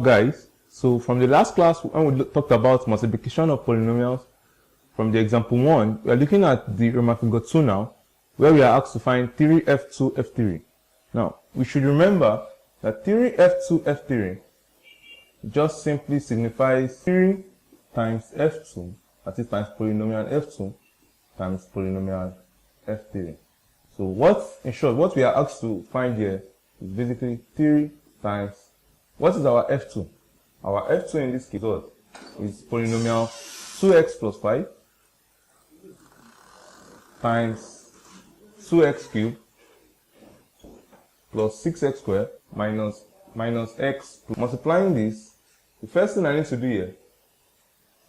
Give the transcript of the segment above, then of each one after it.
guys? So from the last class when we talked about multiplication of polynomials from the example 1, we are looking at the Roman figure 2 now, where we are asked to find 3f2 f3. Now we should remember that 3f2 f3 just simply signifies 3 times f2, that is times polynomial f2 times polynomial f3. So in short, what we are asked to find here is basically 3 times, what is our f2? Our f2 in this case is polynomial 2x plus 5 times 2x cubed plus 6x squared minus x. Multiplying this, the first thing I need to do here,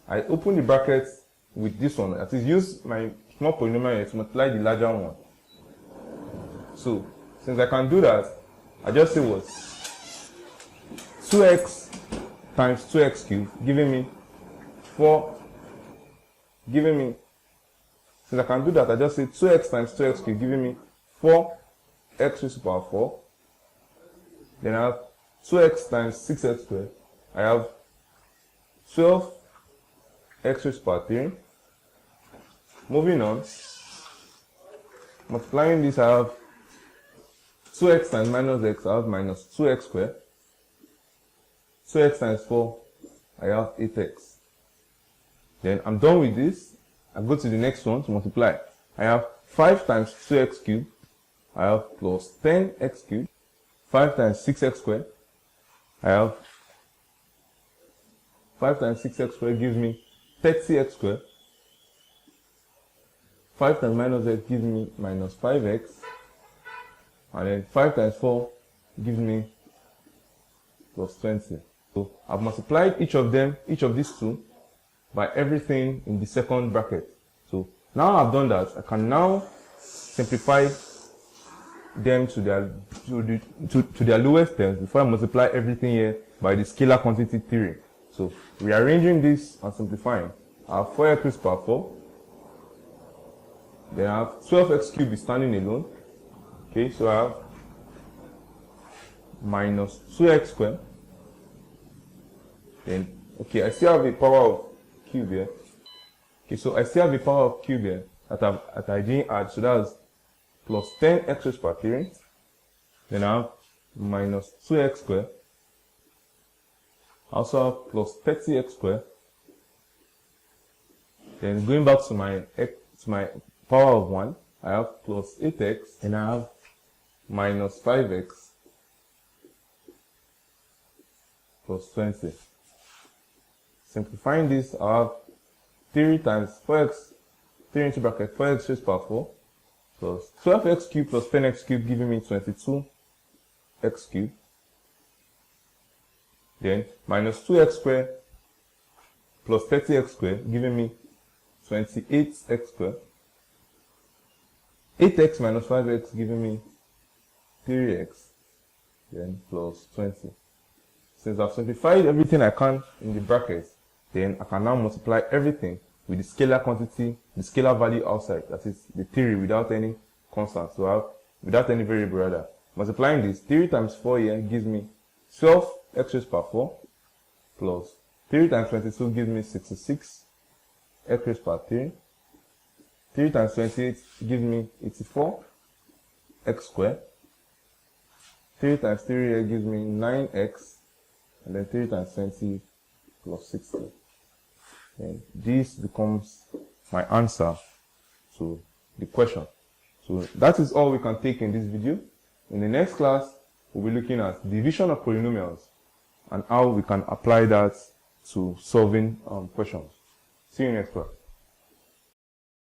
I open the brackets with this one, that is use my small polynomial here to multiply the larger one. So since I can do that, I just say what? 2x times 2x cubed giving me 4, since I can do that, I just say 2x times 2x cubed giving me 4x raised to the power 4. Then I have 2x times 6x squared. I have 12x raised to the power 3. Moving on, multiplying this, I have 2x times minus x, I have minus 2x squared. 2x times 4, I have 8x. Then I'm done with this. I go to the next one to multiply. I have 5 times 2x cubed. I have plus 10x cubed. 5 times 6x squared. I have 5 times 6x squared gives me 30x squared. 5 times minus x gives me minus 5x. And then 5 times 4 gives me plus 20. So I've multiplied each of these two by everything in the second bracket. So now I've done that, I can now simplify them to their lowest terms before I multiply everything here by the scalar quantity theory. So rearranging this and simplifying, I have 4x raised to the power 4. Then I have 12x cubed is standing alone. Okay, so I have minus 2x squared. Then, okay, I still have a power of cube here. Okay, so I still have a power of cube here that I didn't add, so that's plus 10x raised to the power 3. Then I have minus 2x squared. I also have plus 30x squared. Then going back to my power of 1, I have plus 8x, and I have minus 5x plus 20. Simplifying this, I have 3 times 4x, 3 into bracket 4x raised to the power 4 plus 12x cubed plus 10x cubed giving me 22x cubed. Then minus 2x squared plus 30x squared giving me 28x squared. 8x minus 5x giving me 3x, then plus 20. Since I've simplified everything I can in the brackets, then I can now multiply everything with the scalar quantity, the scalar value outside, that is the theory without any constant, so without any variable rather. Multiplying this, 3 times 4 here gives me 12x raised to the power 4 plus 3 times 22 gives me 66x raised to the power 3. 3 times 28 gives me 84x squared. 3 times 3 here gives me 9x, and then 3 times 20 plus 60. And this becomes my answer to the question. So that is all we can take in this video. In the next class, we'll be looking at division of polynomials and how we can apply that to solving questions. See you next class.